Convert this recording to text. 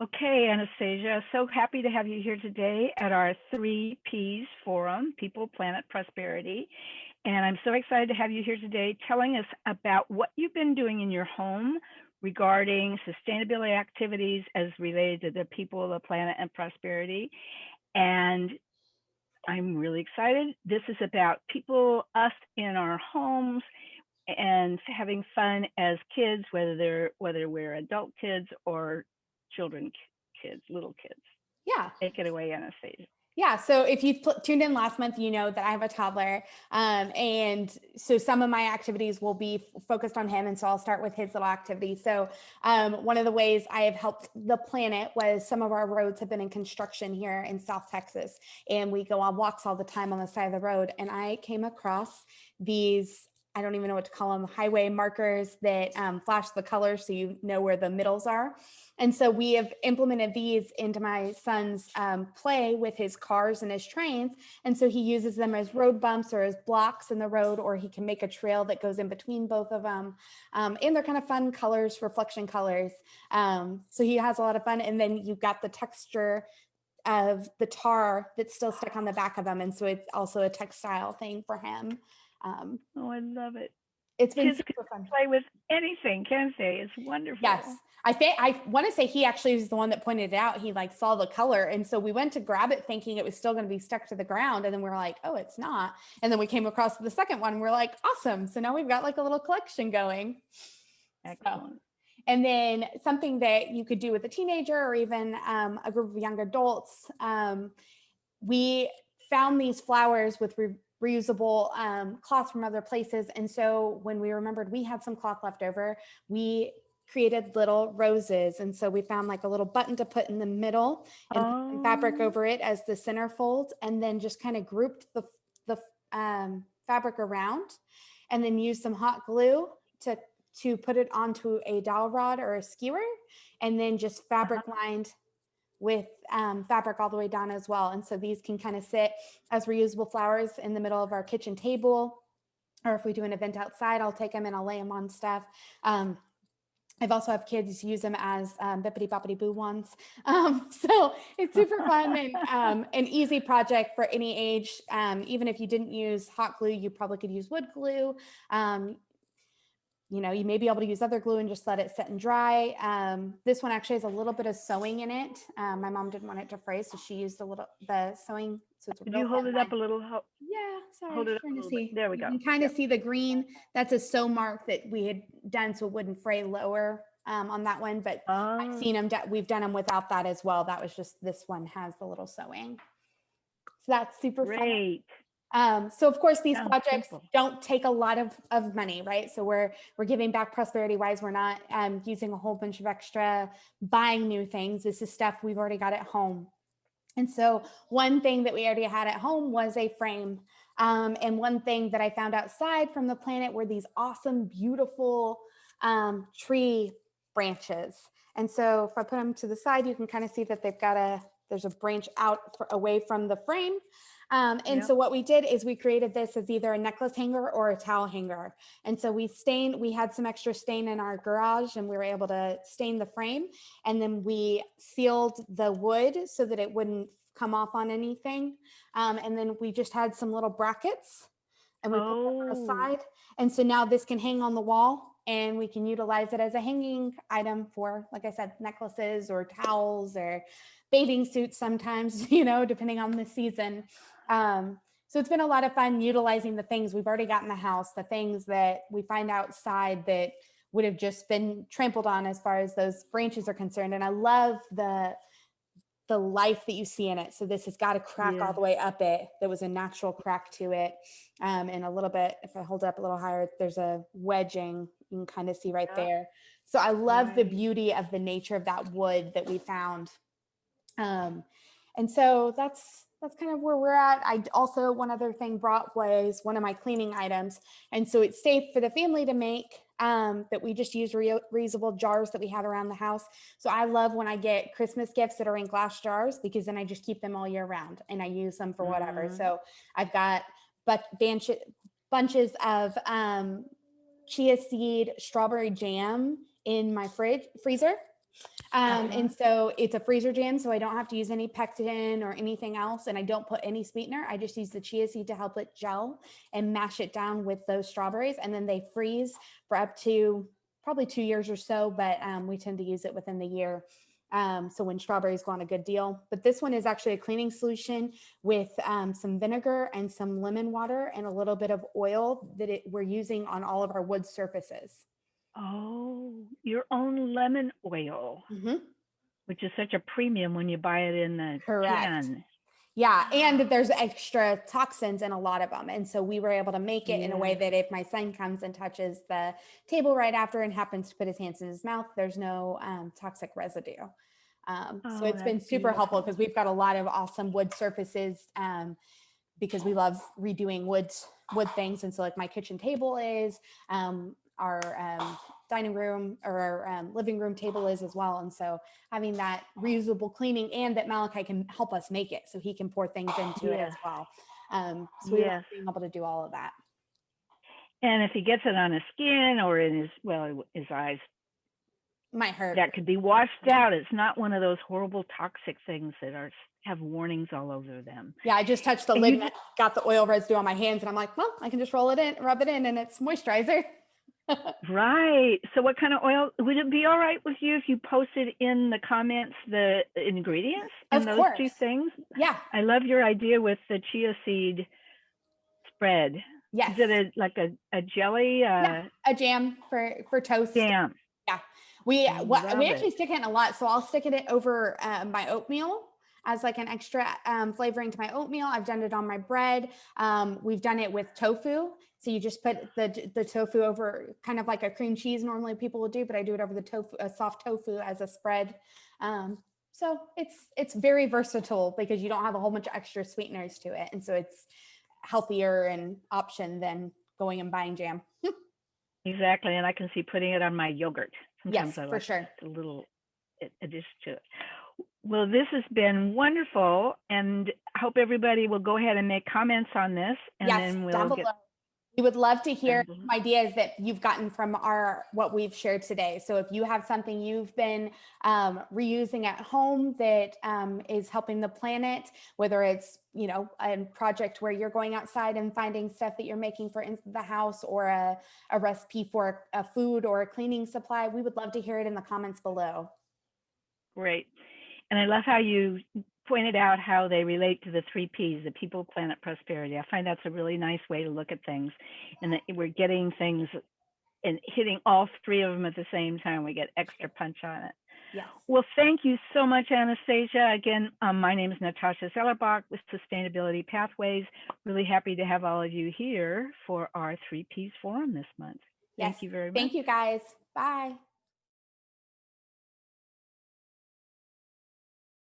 Okay, Anastasia, so happy to have you here today at our Three Ps Forum, People, Planet, Prosperity. And I'm so excited to have you here today telling us about what you've been doing in your home regarding sustainability activities as related to the people, the planet, and prosperity. And I'm really excited. This is about people, us in our homes, and having fun as kids, whether we're adult kids or children kids, little kids. Yeah. Take it away, Anastasia. Yeah. So if you tuned in last month, you know that I have a toddler. And so some of my activities will be focused on him. And so I'll start with his little activity. So one of the ways I have helped the planet was some of our roads have been in construction here in South Texas. And we go on walks all the time on the side of the road. And I came across these, I don't even know what to call them, highway markers that flash the colors so you know where the middles are. And so we have implemented these into my son's play with his cars and his trains. And so he uses them as road bumps or as blocks in the road, or he can make a trail that goes in between both of them. And they're kind of fun colors, reflection colors. So he has a lot of fun. And then you've got the texture of the tar that's still stuck on the back of them. And so it's also a textile thing for him. Oh, I love it. It's been Kids can super fun. play with anything, can't they? It's wonderful. Yes. I want to say he actually was the one that pointed it out. He like saw the color. And so we went to grab it thinking it was still going to be stuck to the ground. And then we were like, oh, it's not. And then we came across the second one. And we're like, awesome. So now we've got like a little collection going. Excellent. So, and then something that you could do with a teenager or even a group of young adults. We found these flowers with reusable cloth from other places. And so when we remembered we had some cloth left over, we created little roses. And so we found like a little button to put in the middle and put some fabric over it as the centerfold, and then just kind of grouped the fabric around, and then used some hot glue to put it onto a dowel rod or a skewer, and then just fabric lined with fabric all the way down as well. And so these can kind of sit as reusable flowers in the middle of our kitchen table, or if we do an event outside, I'll take them and I'll lay them on stuff. I've also have kids use them as bippity boppity boo wands. So it's super fun and an easy project for any age. Even if you didn't use hot glue, you probably could use wood glue. You know, you may be able to use other glue and just let it set and dry. This one actually has a little bit of sewing in it. My mom didn't want it to fray, so she used the sewing. So it's Could you hold it up a little? Yeah, sorry. Hold it up a little bit. There we go. You can kind of see the green. That's a sew mark that we had done so it wouldn't fray lower on that one. But I've seen them. We've done them without that as well. That was just this one has the little sewing. So that's super fun. So of course these projects don't take a lot of money, right? So we're giving back prosperity wise. We're not using a whole bunch of extra buying new things. This is stuff we've already got at home. And so one thing that we already had at home was a frame. And one thing that I found outside from the planet were these awesome, beautiful tree branches. And so if I put them to the side, you can kind of see that there's a branch out away from the frame. So what we did is we created this as either a necklace hanger or a towel hanger. And so we had some extra stain in our garage and we were able to stain the frame. And then we sealed the wood so that it wouldn't come off on anything. And then we just had some little brackets and we put them on the side. And so now this can hang on the wall and we can utilize it as a hanging item for, like I said, necklaces or towels or bathing suits sometimes, you know, depending on the season. So it's been a lot of fun utilizing the things we've already got in the house, the things that we find outside that would have just been trampled on as far as those branches are concerned. And I love the life that you see in it. So this has got a crack all the way up it. There was a natural crack to it. And a little bit, if I hold it up a little higher, there's a wedging you can kind of see right there. So I love the beauty of the nature of that wood that we found. And so that's kind of where we're at. I also, one other thing brought was one of my cleaning items. And so it's safe for the family to make, that we just use reusable jars that we had around the house. So I love when I get Christmas gifts that are in glass jars, because then I just keep them all year round and I use them for whatever. So I've got bunches of chia seed strawberry jam in my freezer. And so it's a freezer jam, so I don't have to use any pectin or anything else, and I don't put any sweetener. I just use the chia seed to help it gel and mash it down with those strawberries, and then they freeze for up to probably 2 years or so, but we tend to use it within the year. So when strawberries go on a good deal. But this one is actually a cleaning solution with some vinegar and some lemon water and a little bit of oil that we're using on all of our wood surfaces. Oh, your own lemon oil, which is such a premium when you buy it in the can. Yeah, and there's extra toxins in a lot of them. And so we were able to make it in a way that if my son comes and touches the table right after and happens to put his hands in his mouth, there's no toxic residue. So it's been super helpful because we've got a lot of awesome wood surfaces because we love redoing wood things. And so like my kitchen table is, our dining room or our living room table is as well. And so having that reusable cleaning and that Malachi can help us make it so he can pour things into it as well. So we love being able to do all of that. And if he gets it on his skin or in his eyes, might hurt. That could be washed out. It's not one of those horrible toxic things that have warnings all over them. Yeah, I just touched the lid and got the oil residue on my hands, and I'm like, well, I can just rub it in, and it's moisturizer. Right. So what kind of oil? Would it be all right with you if you posted in the comments the ingredients in those two things? Yeah. I love your idea with the chia seed spread. Yes. Is it a jelly? A jam for toast. Jam. Yeah. We actually stick it in a lot. So I'll stick it over my oatmeal as like an extra flavoring to my oatmeal. I've done it on my bread. We've done it with tofu. So you just put the tofu over kind of like a cream cheese normally people will do, but I do it over the tofu, a soft tofu as a spread. So it's very versatile because you don't have a whole bunch of extra sweeteners to it. And so it's healthier and option than going and buying jam. Exactly. And I can see putting it on my yogurt. Sometimes yes, I like for sure. A little addition to it. Well, this has been wonderful, and I hope everybody will go ahead and make comments on this, and then we'll get. We would love to hear ideas that you've gotten from what we've shared today. So if you have something you've been reusing at home that is helping the planet, whether it's, a project where you're going outside and finding stuff that you're making for the house or a recipe for a food or a cleaning supply, we would love to hear it in the comments below. Great. And I love how you pointed out how they relate to the 3 Ps, the people, planet, prosperity. I find that's a really nice way to look at things, and that we're getting things and hitting all 3 of them at the same time. We get extra punch on it. Yes. Well, thank you so much, Anastasia. Again, my name is Natasha Zellerbach with Sustainability Pathways. Really happy to have all of you here for our 3 Ps Forum this month. Thank you very much. Thank you, guys. Bye.